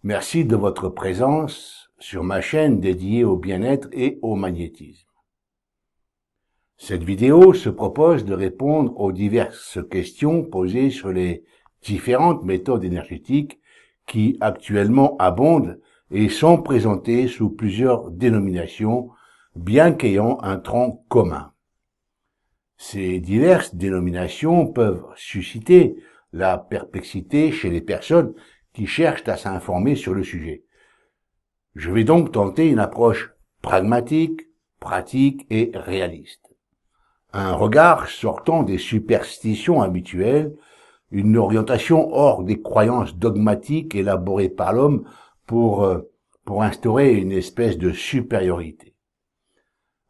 Merci de votre présence sur ma chaîne dédiée au bien-être et au magnétisme. Cette vidéo se propose de répondre aux diverses questions posées sur les différentes méthodes énergétiques qui actuellement abondent et sont présentées sous plusieurs dénominations, bien qu'ayant un tronc commun. Ces diverses dénominations peuvent susciter la perplexité chez les personnes qui cherchent à s'informer sur le sujet. Je vais donc tenter une approche pragmatique, pratique et réaliste. Un regard sortant des superstitions habituelles, une orientation hors des croyances dogmatiques élaborées par l'homme pour instaurer une espèce de supériorité.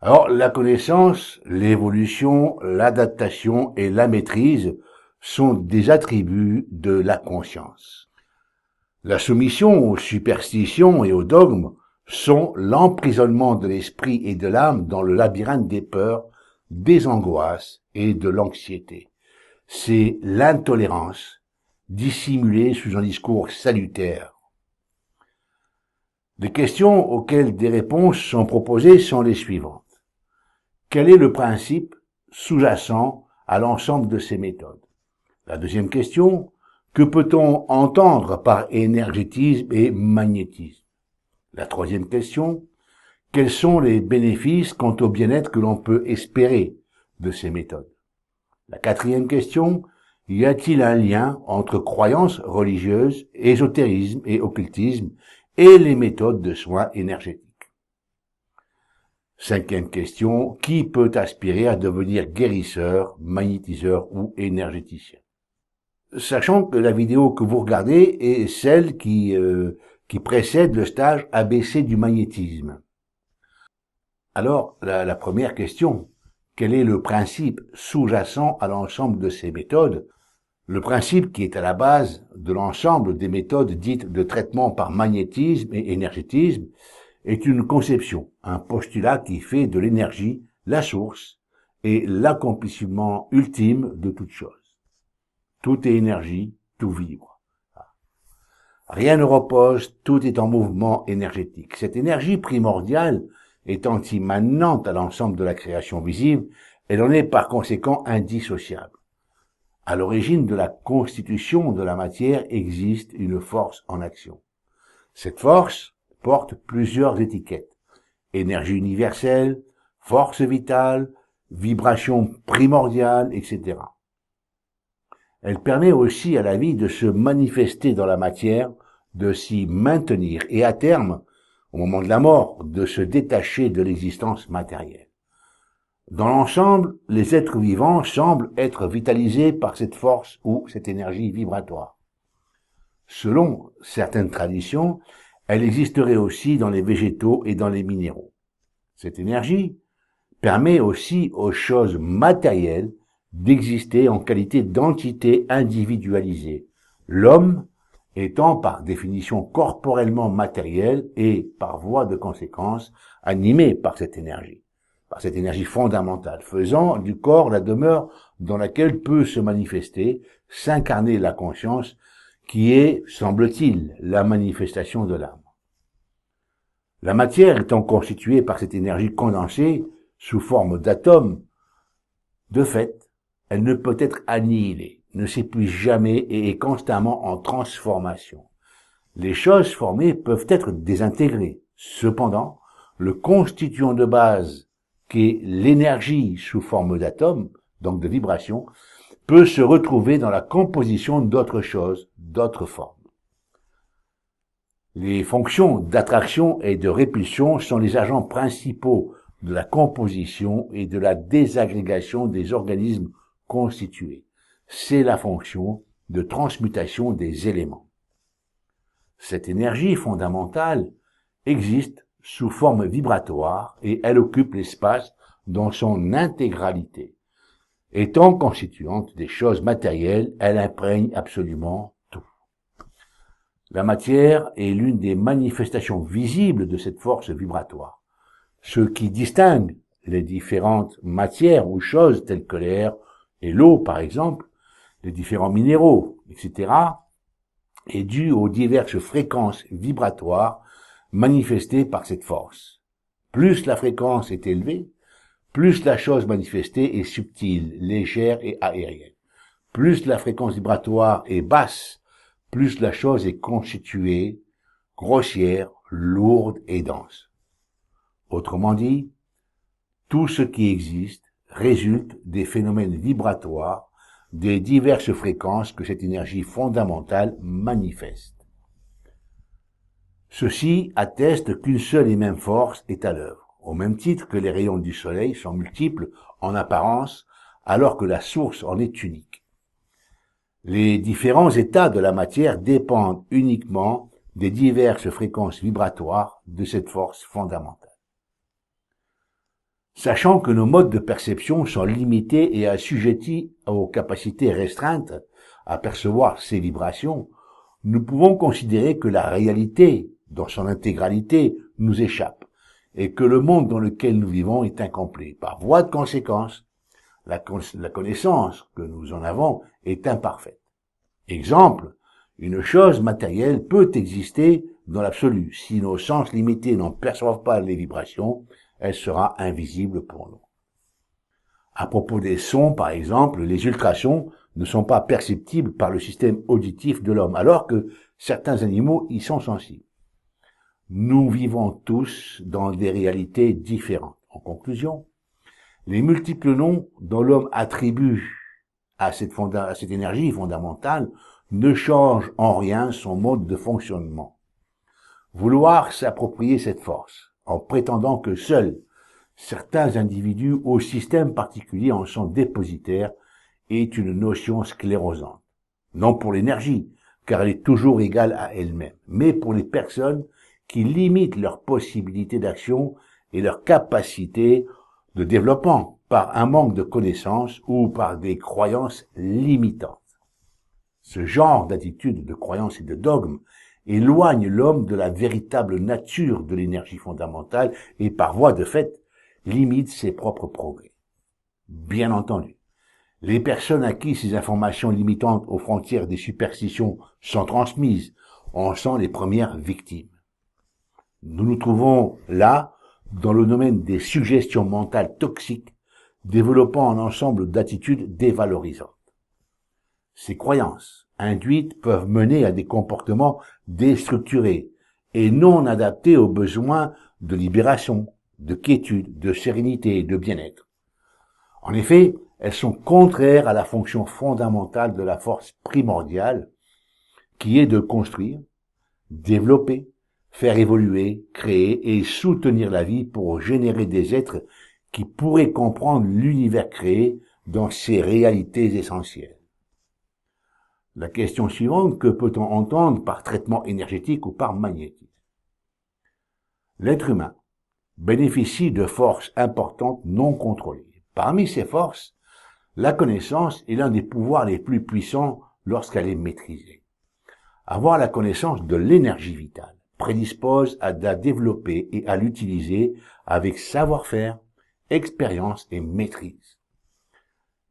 Alors, la connaissance, l'évolution, l'adaptation et la maîtrise sont des attributs de la conscience. La soumission aux superstitions et aux dogmes sont l'emprisonnement de l'esprit et de l'âme dans le labyrinthe des peurs, des angoisses et de l'anxiété. C'est l'intolérance, dissimulée sous un discours salutaire. Les questions auxquelles des réponses sont proposées sont les suivantes. Quel est le principe sous-jacent à l'ensemble de ces méthodes? La deuxième question, que peut-on entendre par énergétisme et magnétisme? La troisième question, quels sont les bénéfices quant au bien-être que l'on peut espérer de ces méthodes? La quatrième question, y a-t-il un lien entre croyances religieuses, ésotérisme et occultisme et les méthodes de soins énergétiques? Cinquième question, qui peut aspirer à devenir guérisseur, magnétiseur ou énergéticien? Sachant que la vidéo que vous regardez est celle qui précède le stage ABC du magnétisme. Alors, la première question, quel est le principe sous-jacent à l'ensemble de ces méthodes? Le principe qui est à la base de l'ensemble des méthodes dites de traitement par magnétisme et énergétisme est une conception, un postulat qui fait de l'énergie la source et l'accomplissement ultime de toute chose. Tout est énergie, tout vibre. Rien ne repose, tout est en mouvement énergétique. Cette énergie primordiale étant immanente à l'ensemble de la création visible, elle en est par conséquent indissociable. À l'origine de la constitution de la matière existe une force en action. Cette force porte plusieurs étiquettes. Énergie universelle, force vitale, vibration primordiale, etc. Elle permet aussi à la vie de se manifester dans la matière, de s'y maintenir et à terme, au moment de la mort, de se détacher de l'existence matérielle. Dans l'ensemble, les êtres vivants semblent être vitalisés par cette force ou cette énergie vibratoire. Selon certaines traditions, elle existerait aussi dans les végétaux et dans les minéraux. Cette énergie permet aussi aux choses matérielles d'exister en qualité d'entité individualisée, l'homme étant par définition corporellement matériel et, par voie de conséquence, animé par cette énergie fondamentale, faisant du corps la demeure dans laquelle peut se manifester, s'incarner la conscience, qui est, semble-t-il, la manifestation de l'âme. La matière étant constituée par cette énergie condensée, sous forme d'atomes, de fait, elle ne peut être annihilée, ne s'épuise jamais et est constamment en transformation. Les choses formées peuvent être désintégrées. Cependant, le constituant de base, qui est l'énergie sous forme d'atomes, donc de vibrations, peut se retrouver dans la composition d'autres choses, d'autres formes. Les fonctions d'attraction et de répulsion sont les agents principaux de la composition et de la désagrégation des organismes constitués. C'est la fonction de transmutation des éléments. Cette énergie fondamentale existe sous forme vibratoire et elle occupe l'espace dans son intégralité. Étant constituante des choses matérielles, elle imprègne absolument tout. La matière est l'une des manifestations visibles de cette force vibratoire. Ce qui distingue les différentes matières ou choses telles que l'air et l'eau, par exemple, les différents minéraux, etc., est due aux diverses fréquences vibratoires manifestées par cette force. Plus la fréquence est élevée, plus la chose manifestée est subtile, légère et aérienne. Plus la fréquence vibratoire est basse, plus la chose est constituée, grossière, lourde et dense. Autrement dit, tout ce qui existe résulte des phénomènes vibratoires des diverses fréquences que cette énergie fondamentale manifeste. Ceci atteste qu'une seule et même force est à l'œuvre, au même titre que les rayons du soleil sont multiples en apparence, alors que la source en est unique. Les différents états de la matière dépendent uniquement des diverses fréquences vibratoires de cette force fondamentale. Sachant que nos modes de perception sont limités et assujettis aux capacités restreintes à percevoir ces vibrations, nous pouvons considérer que la réalité, dans son intégralité, nous échappe, et que le monde dans lequel nous vivons est incomplet. Par voie de conséquence, la connaissance que nous en avons est imparfaite. Exemple, une chose matérielle peut exister dans l'absolu. Si nos sens limités n'en perçoivent pas les vibrations, elle sera invisible pour nous. À propos des sons, par exemple, les ultrasons ne sont pas perceptibles par le système auditif de l'homme, alors que certains animaux y sont sensibles. Nous vivons tous dans des réalités différentes. En conclusion, les multiples noms dont l'homme attribue à cette énergie fondamentale ne changent en rien son mode de fonctionnement. Vouloir s'approprier cette force, en prétendant que seuls certains individus au système particulier en sont dépositaires, est une notion sclérosante. Non pour l'énergie, car elle est toujours égale à elle-même, mais pour les personnes qui limitent leurs possibilités d'action et leur capacité de développement par un manque de connaissances ou par des croyances limitantes. Ce genre d'attitude, de croyances et de dogmes éloigne l'homme de la véritable nature de l'énergie fondamentale et par voie de fait limite ses propres progrès. Bien entendu, les personnes à qui ces informations limitantes aux frontières des superstitions sont transmises en sont les premières victimes. Nous nous trouvons là dans le domaine des suggestions mentales toxiques, développant un ensemble d'attitudes dévalorisantes. Ces croyances induites peuvent mener à des comportements déstructurés et non adaptés aux besoins de libération, de quiétude, de sérénité et de bien-être. En effet, elles sont contraires à la fonction fondamentale de la force primordiale, qui est de construire, développer, faire évoluer, créer et soutenir la vie pour générer des êtres qui pourraient comprendre l'univers créé dans ses réalités essentielles. La question suivante, que peut-on entendre par traitement énergétique ou par magnétisme? L'être humain bénéficie de forces importantes non contrôlées. Parmi ces forces, la connaissance est l'un des pouvoirs les plus puissants lorsqu'elle est maîtrisée. Avoir la connaissance de l'énergie vitale prédispose à la développer et à l'utiliser avec savoir-faire, expérience et maîtrise.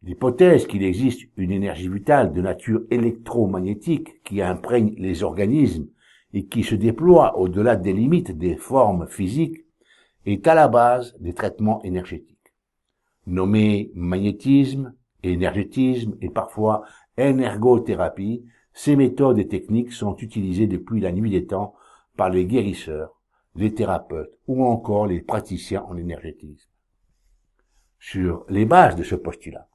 L'hypothèse qu'il existe une énergie vitale de nature électromagnétique qui imprègne les organismes et qui se déploie au-delà des limites des formes physiques est à la base des traitements énergétiques. Nommés magnétisme, énergétisme et parfois énergothérapie, ces méthodes et techniques sont utilisées depuis la nuit des temps par les guérisseurs, les thérapeutes ou encore les praticiens en énergétisme. Sur les bases de ce postulat,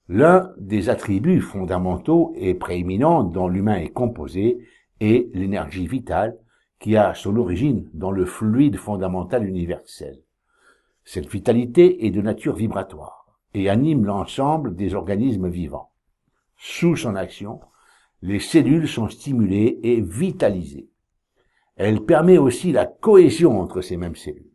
l'un des attributs fondamentaux et prééminents dont l'humain est composé est l'énergie vitale qui a son origine dans le fluide fondamental universel. Cette vitalité est de nature vibratoire et anime l'ensemble des organismes vivants. Sous son action, les cellules sont stimulées et vitalisées. Elle permet aussi la cohésion entre ces mêmes cellules.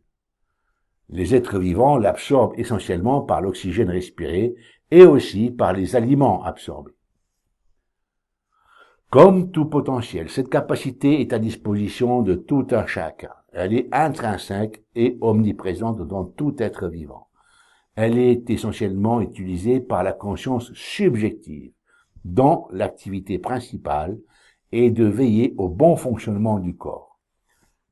Les êtres vivants l'absorbent essentiellement par l'oxygène respiré et aussi par les aliments absorbés. Comme tout potentiel, cette capacité est à disposition de tout un chacun. Elle est intrinsèque et omniprésente dans tout être vivant. Elle est essentiellement utilisée par la conscience subjective, dont l'activité principale et de veiller au bon fonctionnement du corps.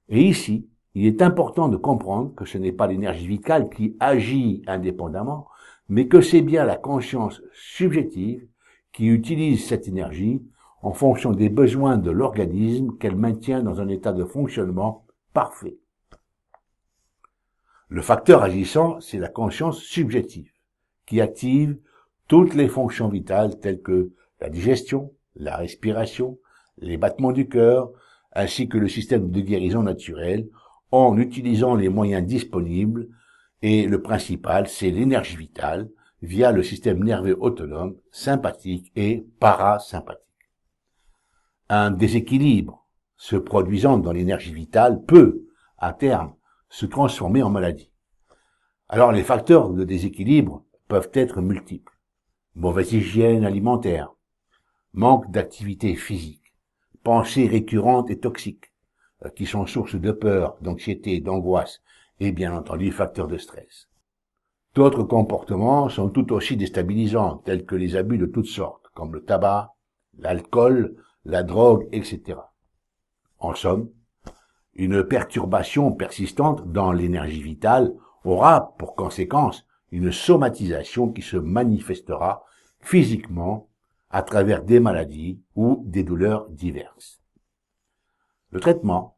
Et ici, il est important de comprendre que ce n'est pas l'énergie vitale qui agit indépendamment, mais que c'est bien la conscience subjective qui utilise cette énergie en fonction des besoins de l'organisme qu'elle maintient dans un état de fonctionnement parfait. Le facteur agissant, c'est la conscience subjective, qui active toutes les fonctions vitales telles que la digestion, la respiration, les battements du cœur, ainsi que le système de guérison naturelle, en utilisant les moyens disponibles, et le principal, c'est l'énergie vitale, via le système nerveux autonome, sympathique et parasympathique. Un déséquilibre se produisant dans l'énergie vitale peut, à terme, se transformer en maladie. Alors les facteurs de déséquilibre peuvent être multiples. Mauvaise hygiène alimentaire, manque d'activité physique, pensées récurrentes et toxiques, qui sont source de peur, d'anxiété, d'angoisse et bien entendu facteurs de stress. D'autres comportements sont tout aussi déstabilisants, tels que les abus de toutes sortes, comme le tabac, l'alcool, la drogue, etc. En somme, une perturbation persistante dans l'énergie vitale aura pour conséquence une somatisation qui se manifestera physiquement à travers des maladies ou des douleurs diverses. Le traitement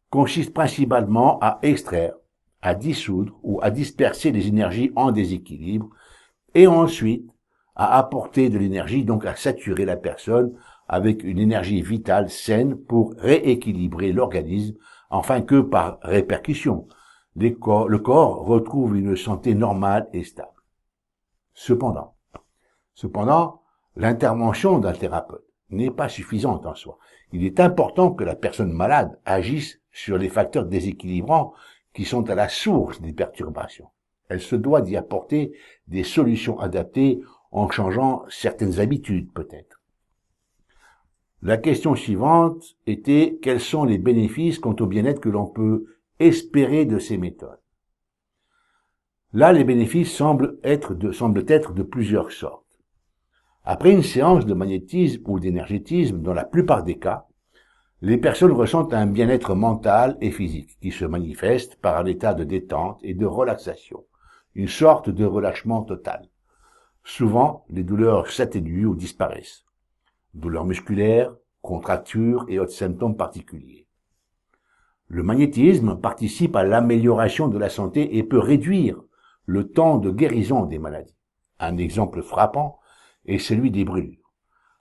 consiste principalement à extraire, à dissoudre ou à disperser les énergies en déséquilibre et ensuite à apporter de l'énergie, donc à saturer la personne avec une énergie vitale saine pour rééquilibrer l'organisme, afin que par répercussion, le corps retrouve une santé normale et stable. Cependant, l'intervention d'un thérapeute n'est pas suffisante en soi. Il est important que la personne malade agisse sur les facteurs déséquilibrants qui sont à la source des perturbations. Elle se doit d'y apporter des solutions adaptées en changeant certaines habitudes peut-être. La question suivante était quels sont les bénéfices quant au bien-être que l'on peut espérer de ces méthodes. Là, les bénéfices semblent être de plusieurs sortes. Après une séance de magnétisme ou d'énergétisme, dans la plupart des cas, les personnes ressentent un bien-être mental et physique qui se manifeste par un état de détente et de relaxation, une sorte de relâchement total. Souvent, les douleurs s'atténuent ou disparaissent. Douleurs musculaires, contractures et autres symptômes particuliers. Le magnétisme participe à l'amélioration de la santé et peut réduire le temps de guérison des maladies. Un exemple frappant est celui des brûlures.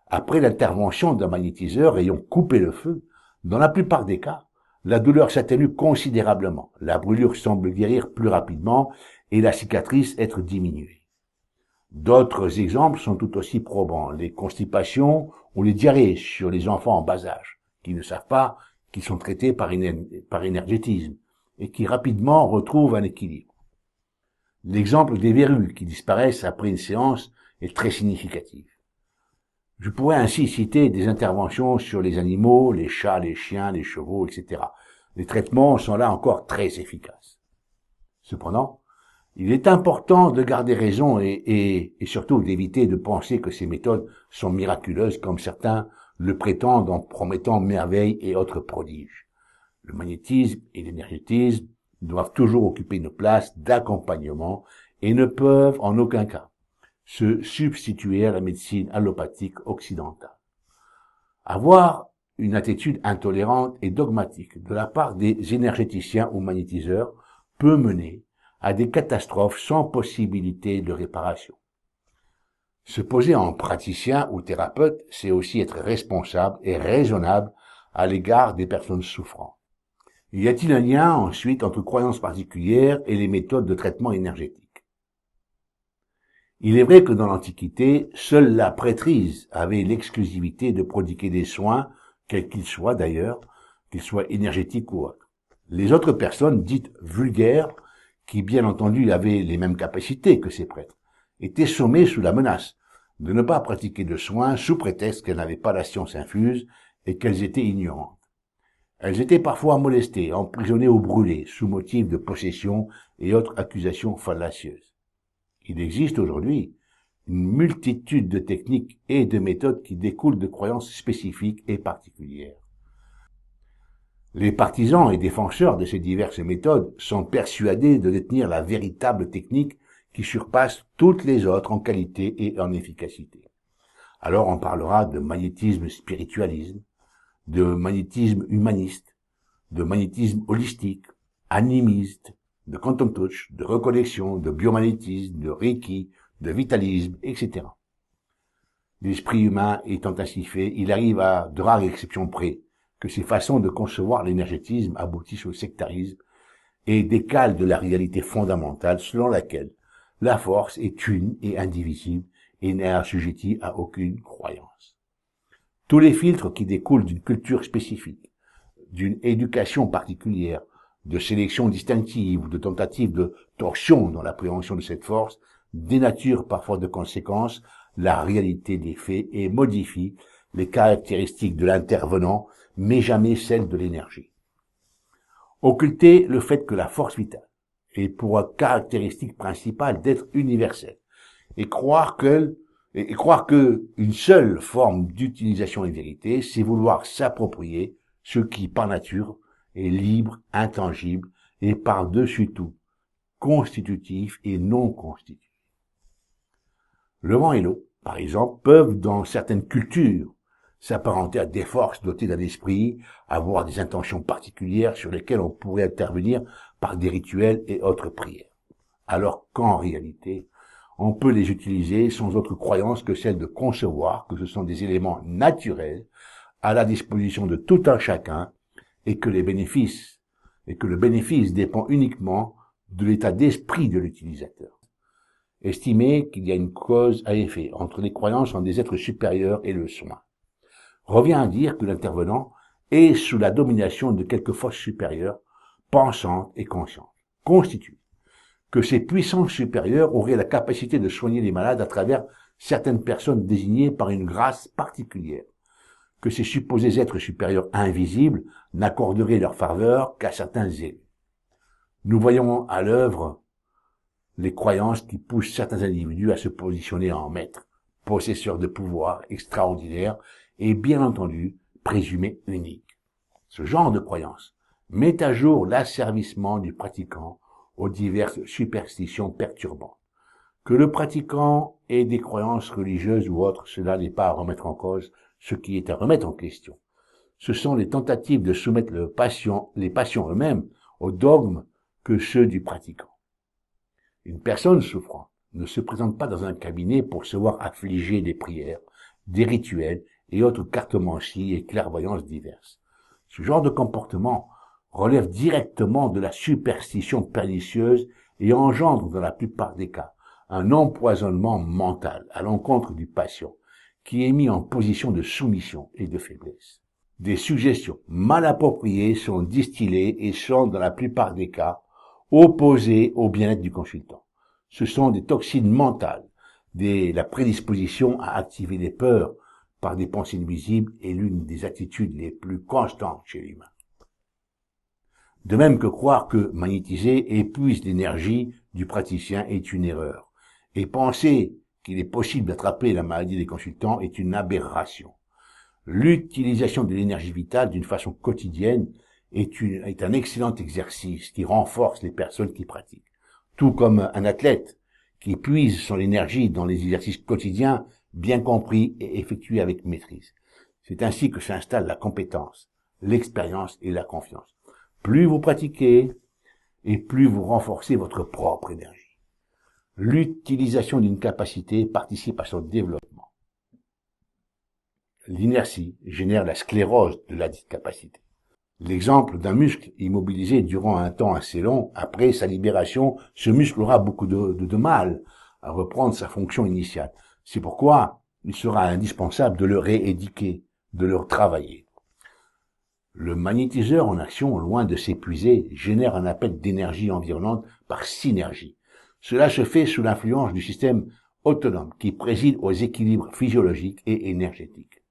Après l'intervention d'un magnétiseur ayant coupé le feu, dans la plupart des cas, la douleur s'atténue considérablement. La brûlure semble guérir plus rapidement et la cicatrice être diminuée. D'autres exemples sont tout aussi probants, les constipations ou les diarrhées chez les enfants en bas âge, qui ne savent pas qu'ils sont traités par énergétisme et qui rapidement retrouvent un équilibre. L'exemple des verrues qui disparaissent après une séance est très significatif. Je pourrais ainsi citer des interventions sur les animaux, les chats, les chiens, les chevaux, etc. Les traitements sont là encore très efficaces. Cependant, il est important de garder raison et surtout d'éviter de penser que ces méthodes sont miraculeuses comme certains le prétendent en promettant merveilles et autres prodiges. Le magnétisme et l'énergétisme doivent toujours occuper une place d'accompagnement et ne peuvent en aucun cas se substituer à la médecine allopathique occidentale. Avoir une attitude intolérante et dogmatique de la part des énergéticiens ou magnétiseurs peut mener à des catastrophes sans possibilité de réparation. Se poser en praticien ou thérapeute, c'est aussi être responsable et raisonnable à l'égard des personnes souffrantes. Y a-t-il un lien ensuite entre croyances particulières et les méthodes de traitement énergétique? Il est vrai que dans l'Antiquité, seule la prêtrise avait l'exclusivité de prodiguer des soins, quels qu'ils soient d'ailleurs, qu'ils soient énergétiques ou autres. Les autres personnes dites vulgaires, qui bien entendu avaient les mêmes capacités que ces prêtres, étaient sommées sous la menace de ne pas pratiquer de soins sous prétexte qu'elles n'avaient pas la science infuse et qu'elles étaient ignorantes. Elles étaient parfois molestées, emprisonnées ou brûlées sous motif de possession et autres accusations fallacieuses. Il existe aujourd'hui une multitude de techniques et de méthodes qui découlent de croyances spécifiques et particulières. Les partisans et défenseurs de ces diverses méthodes sont persuadés de détenir la véritable technique qui surpasse toutes les autres en qualité et en efficacité. Alors on parlera de magnétisme spiritualisme, de magnétisme humaniste, de magnétisme holistique, animiste, de quantum touch, de reconnexion, de biomagnétisme, de reiki, de vitalisme, etc. L'esprit humain étant ainsi fait, il arrive à de rares exceptions près que ces façons de concevoir l'énergétisme aboutissent au sectarisme et décalent de la réalité fondamentale selon laquelle la force est une et indivisible et n'est assujettie à aucune croyance. Tous les filtres qui découlent d'une culture spécifique, d'une éducation particulière, de sélection distinctive ou de tentative de torsion dans l'appréhension de cette force dénaturent parfois de conséquence la réalité des faits et modifient les caractéristiques de l'intervenant, mais jamais celles de l'énergie. Occulter le fait que la force vitale est pour caractéristique principale d'être universelle et croire que une seule forme d'utilisation est vérité, c'est vouloir s'approprier ce qui, par nature, est libre, intangible et par-dessus tout, constitutif et non constitutif. Le vent et l'eau, par exemple, peuvent, dans certaines cultures, s'apparenter à des forces dotées d'un esprit, avoir des intentions particulières sur lesquelles on pourrait intervenir par des rituels et autres prières. Alors qu'en réalité, on peut les utiliser sans autre croyance que celle de concevoir que ce sont des éléments naturels à la disposition de tout un chacun et que le bénéfice dépend uniquement de l'état d'esprit de l'utilisateur. Estimer qu'il y a une cause à effet entre les croyances en des êtres supérieurs et le soin revient à dire que l'intervenant est sous la domination de quelque force supérieure, pensante et consciente, constituée, que ces puissances supérieures auraient la capacité de soigner les malades à travers certaines personnes désignées par une grâce particulière, que ces supposés êtres supérieurs invisibles n'accorderaient leur faveur qu'à certains élus. Nous voyons à l'œuvre les croyances qui poussent certains individus à se positionner en maîtres, possesseurs de pouvoirs extraordinaires et bien entendu présumés uniques. Ce genre de croyance met à jour l'asservissement du pratiquant aux diverses superstitions perturbantes. Que le pratiquant ait des croyances religieuses ou autres, cela n'est pas à remettre en cause. Ce qui est à remettre en question, ce sont les tentatives de soumettre les patients eux-mêmes aux dogmes que ceux du pratiquant. Une personne souffrante ne se présente pas dans un cabinet pour se voir affliger des prières, des rituels et autres cartomancies et clairvoyances diverses. Ce genre de comportement relève directement de la superstition pernicieuse et engendre dans la plupart des cas un empoisonnement mental à l'encontre du patient qui est mis en position de soumission et de faiblesse. Des suggestions mal appropriées sont distillées et sont, dans la plupart des cas, opposées au bien-être du consultant. Ce sont des toxines mentales, la prédisposition à activer les peurs par des pensées nuisibles est l'une des attitudes les plus constantes chez l'humain. De même que croire que magnétiser épuise l'énergie du praticien est une erreur, et penser qu'il est possible d'attraper la maladie des consultants est une aberration. L'utilisation de l'énergie vitale d'une façon quotidienne est un excellent exercice qui renforce les personnes qui pratiquent. Tout comme un athlète qui puise son énergie dans les exercices quotidiens bien compris et effectués avec maîtrise. C'est ainsi que s'installe la compétence, l'expérience et la confiance. Plus vous pratiquez et plus vous renforcez votre propre énergie. L'utilisation d'une capacité participe à son développement. L'inertie génère la sclérose de la dite capacité. L'exemple d'un muscle immobilisé durant un temps assez long, après sa libération, ce muscle aura beaucoup de mal à reprendre sa fonction initiale. C'est pourquoi il sera indispensable de le rééduquer, de le travailler. Le magnétiseur en action, loin de s'épuiser, génère un appel d'énergie environnante par synergie. Cela se fait sous l'influence du système autonome qui préside aux équilibres physiologiques et énergétiques.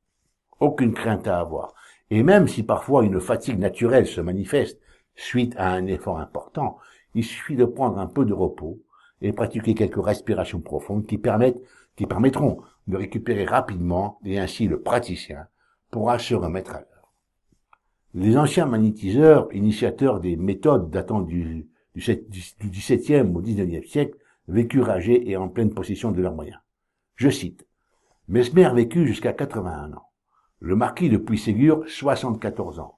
Aucune crainte à avoir. Et même si parfois une fatigue naturelle se manifeste suite à un effort important, il suffit de prendre un peu de repos et pratiquer quelques respirations profondes qui permettent qui permettront de récupérer rapidement et ainsi le praticien pourra se remettre à l'œuvre. Les anciens magnétiseurs, initiateurs des méthodes datant du XVIIe au XIXe siècle, vécurent âgés et en pleine possession de leurs moyens. Je cite, « Mesmer vécut jusqu'à 81 ans. Le marquis de Puységur, 74 ans.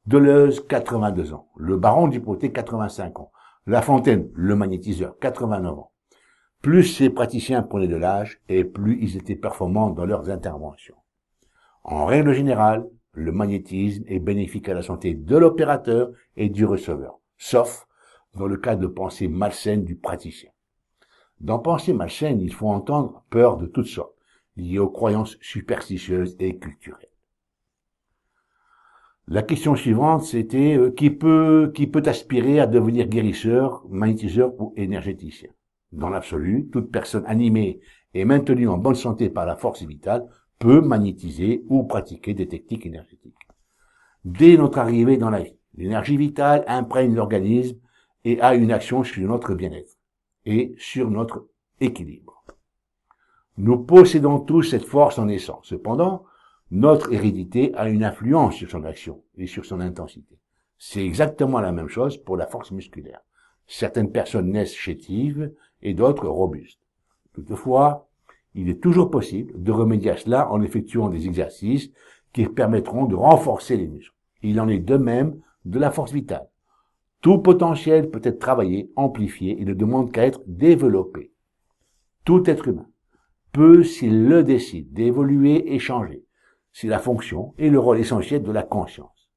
Deleuze, 82 ans. Le baron Dupotet, 85 ans. La Fontaine, le magnétiseur, 89 ans. Plus ces praticiens prenaient de l'âge, et plus ils étaient performants dans leurs interventions. En règle générale, le magnétisme est bénéfique à la santé de l'opérateur et du receveur, sauf dans le cas de pensée malsaine du praticien. Dans pensée malsaine, il faut entendre peur de toutes sortes, liées aux croyances superstitieuses et culturelles. La question suivante, c'était qui peut aspirer à devenir guérisseur, magnétiseur ou énergéticien. Dans l'absolu, toute personne animée et maintenue en bonne santé par la force vitale peut magnétiser ou pratiquer des techniques énergétiques. Dès notre arrivée dans la vie, l'énergie vitale imprègne l'organisme et a une action sur notre bien-être et sur notre équilibre. Nous possédons tous cette force en naissance. Cependant, notre hérédité a une influence sur son action et sur son intensité. C'est exactement la même chose pour la force musculaire. Certaines personnes naissent chétives et d'autres robustes. Toutefois, il est toujours possible de remédier à cela en effectuant des exercices qui permettront de renforcer les muscles. Il en est de même de la force vitale. Tout potentiel peut être travaillé, amplifié et ne demande qu'à être développé. Tout être humain peut, s'il le décide, d'évoluer et changer. C'est la fonction et le rôle essentiel de la conscience.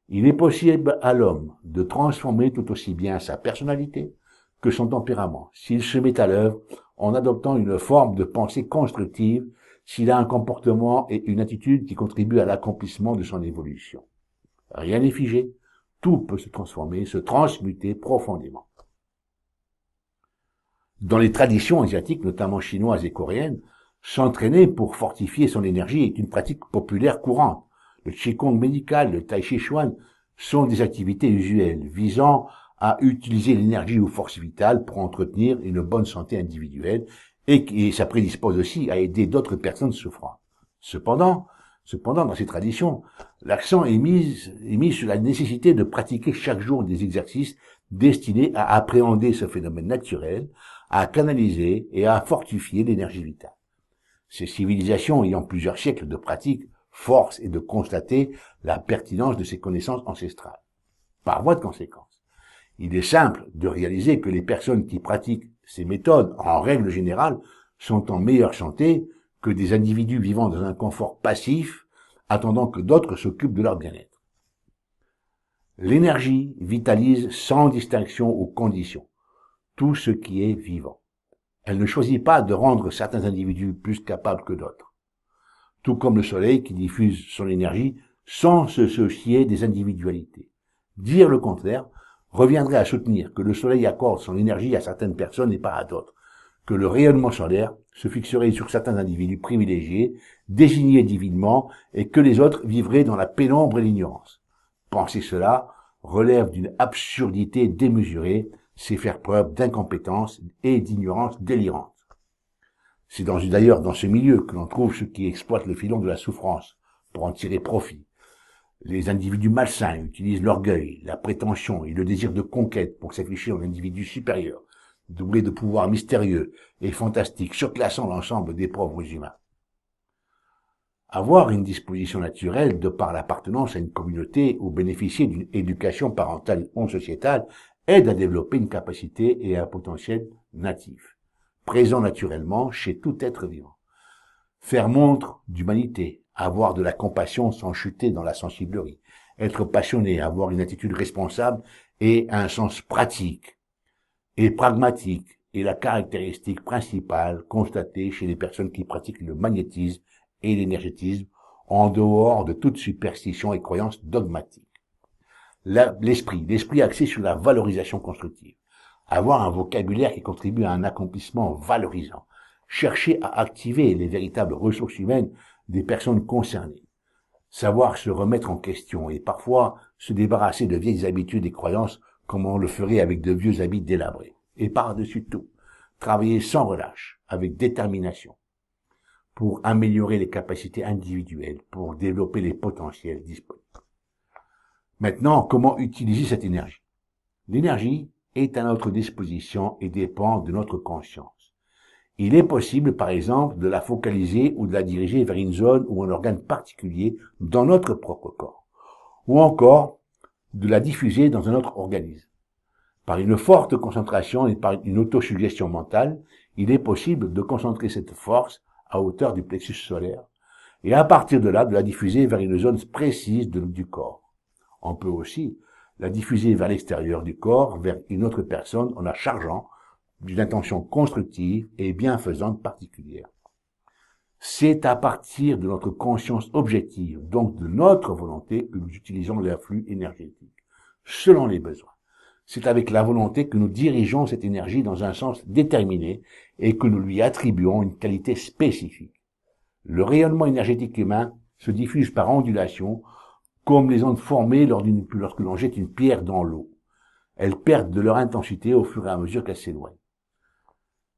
Il est possible à l'homme de transformer tout aussi bien sa personnalité que son tempérament, s'il se met à l'œuvre en adoptant une forme de pensée constructive, s'il a un comportement et une attitude qui contribuent à l'accomplissement de son évolution. Rien n'est figé, tout peut se transformer, se transmuter profondément. Dans les traditions asiatiques, notamment chinoises et coréennes, s'entraîner pour fortifier son énergie est une pratique populaire courante. Le Qigong médical, le Tai Chi Chuan sont des activités usuelles visant à utiliser l'énergie ou force vitale pour entretenir une bonne santé individuelle et ça prédispose aussi à aider d'autres personnes souffrantes. Cependant, dans ces traditions, l'accent est mis sur la nécessité de pratiquer chaque jour des exercices destinés à appréhender ce phénomène naturel, à canaliser et à fortifier l'énergie vitale. Ces civilisations ayant plusieurs siècles de pratique forcent et de constater la pertinence de ces connaissances ancestrales. Par voie de conséquence, il est simple de réaliser que les personnes qui pratiquent ces méthodes, en règle générale, sont en meilleure santé que des individus vivant dans un confort passif, attendant que d'autres s'occupent de leur bien-être. L'énergie vitalise sans distinction ou condition tout ce qui est vivant. Elle ne choisit pas de rendre certains individus plus capables que d'autres. Tout comme le soleil qui diffuse son énergie sans se soucier des individualités. Dire le contraire reviendrait à soutenir que le soleil accorde son énergie à certaines personnes et pas à d'autres, que le rayonnement solaire se fixerait sur certains individus privilégiés, désignés divinement, et que les autres vivraient dans la pénombre et l'ignorance. Penser cela relève d'une absurdité démesurée, c'est faire preuve d'incompétence et d'ignorance délirante. C'est d'ailleurs dans ce milieu que l'on trouve ceux qui exploitent le filon de la souffrance pour en tirer profit. Les individus malsains utilisent l'orgueil, la prétention et le désir de conquête pour s'afficher en individus supérieurs, doublés de pouvoirs mystérieux et fantastiques, surclassant l'ensemble des pauvres humains. Avoir une disposition naturelle de par l'appartenance à une communauté ou bénéficier d'une éducation parentale ou sociétale aide à développer une capacité et un potentiel natif, présent naturellement chez tout être vivant. Faire montre d'humanité, avoir de la compassion sans chuter dans la sensiblerie, être passionné, avoir une attitude responsable et un sens pratique et pragmatique est la caractéristique principale constatée chez les personnes qui pratiquent le magnétisme et l'énergétisme en dehors de toute superstition et croyance dogmatique. L'esprit axé sur la valorisation constructive. Avoir un vocabulaire qui contribue à un accomplissement valorisant. Chercher à activer les véritables ressources humaines des personnes concernées. Savoir se remettre en question et parfois se débarrasser de vieilles habitudes et croyances comme on le ferait avec de vieux habits délabrés. Et par-dessus tout, travailler sans relâche, avec détermination, pour améliorer les capacités individuelles, pour développer les potentiels disponibles. Maintenant, comment utiliser cette énergie? L'énergie est à notre disposition et dépend de notre conscience. Il est possible, par exemple, de la focaliser ou de la diriger vers une zone ou un organe particulier dans notre propre corps, ou encore de la diffuser dans un autre organisme. Par une forte concentration et par une autosuggestion mentale, il est possible de concentrer cette force à hauteur du plexus solaire et à partir de là de la diffuser vers une zone précise du corps. On peut aussi la diffuser vers l'extérieur du corps, vers une autre personne en la chargeant d'une intention constructive et bienfaisante particulière. C'est à partir de notre conscience objective, donc de notre volonté, que nous utilisons l'afflux énergétique, selon les besoins. C'est avec la volonté que nous dirigeons cette énergie dans un sens déterminé et que nous lui attribuons une qualité spécifique. Le rayonnement énergétique humain se diffuse par ondulation, comme les ondes formées lorsque l'on jette une pierre dans l'eau. Elles perdent de leur intensité au fur et à mesure qu'elles s'éloignent.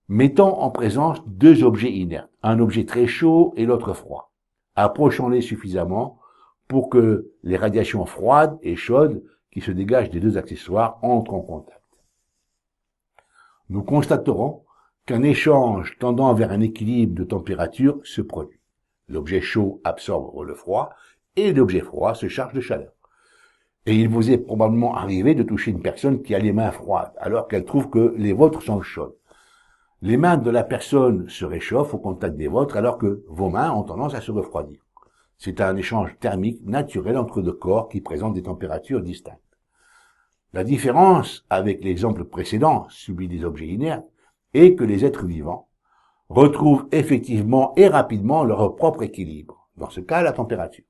Mettons en présence deux objets inertes, un objet très chaud et l'autre froid. Approchons-les suffisamment pour que les radiations froides et chaudes qui se dégagent des deux accessoires entrent en contact. Nous constaterons qu'un échange tendant vers un équilibre de température se produit. L'objet chaud absorbe le froid et l'objet froid se charge de chaleur. Et il vous est probablement arrivé de toucher une personne qui a les mains froides alors qu'elle trouve que les vôtres sont chaudes. Les mains de la personne se réchauffent au contact des vôtres alors que vos mains ont tendance à se refroidir. C'est un échange thermique naturel entre deux corps qui présentent des températures distinctes. La différence avec l'exemple précédent, celui des objets inertes, est que les êtres vivants retrouvent effectivement et rapidement leur propre équilibre, dans ce cas la température.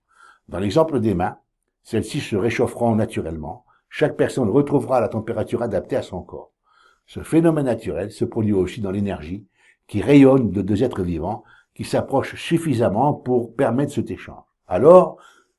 Dans l'exemple des mains, celles-ci se réchaufferont naturellement, chaque personne retrouvera la température adaptée à son corps. Ce phénomène naturel se produit aussi dans l'énergie qui rayonne de deux êtres vivants qui s'approchent suffisamment pour permettre cet échange. Alors,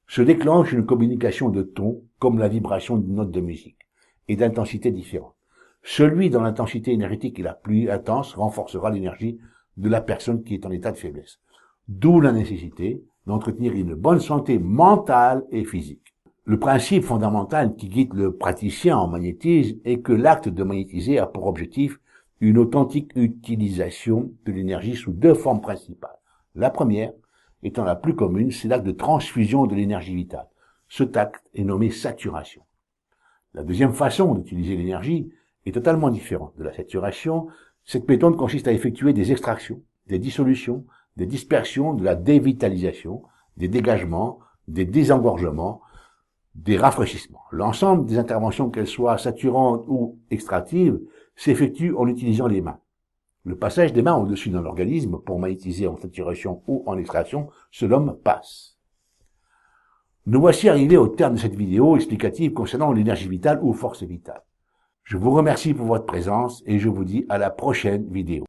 se déclenche une communication de tons comme la vibration d'une note de musique et d'intensité différente. Celui dont l'intensité énergétique est la plus intense renforcera l'énergie de la personne qui est en état de faiblesse. D'où la nécessité d'entretenir une bonne santé mentale et physique. Le principe fondamental qui guide le praticien en magnétisme est que l'acte de magnétiser a pour objectif une authentique utilisation de l'énergie sous deux formes principales. La première, étant la plus commune, c'est l'acte de transfusion de l'énergie vitale. Cet acte est nommé saturation. La deuxième façon d'utiliser l'énergie est totalement différente de la saturation. Cette méthode consiste à effectuer des extractions, des dissolutions, des dispersions, de la dévitalisation, des dégagements, des désengorgements, des rafraîchissements. L'ensemble des interventions, qu'elles soient saturantes ou extractives, s'effectue en utilisant les mains. Le passage des mains au-dessus d'un organisme pour magnétiser en saturation ou en extraction se nomme passe. Nous voici arrivés au terme de cette vidéo explicative concernant l'énergie vitale ou force vitale. Je vous remercie pour votre présence et je vous dis à la prochaine vidéo.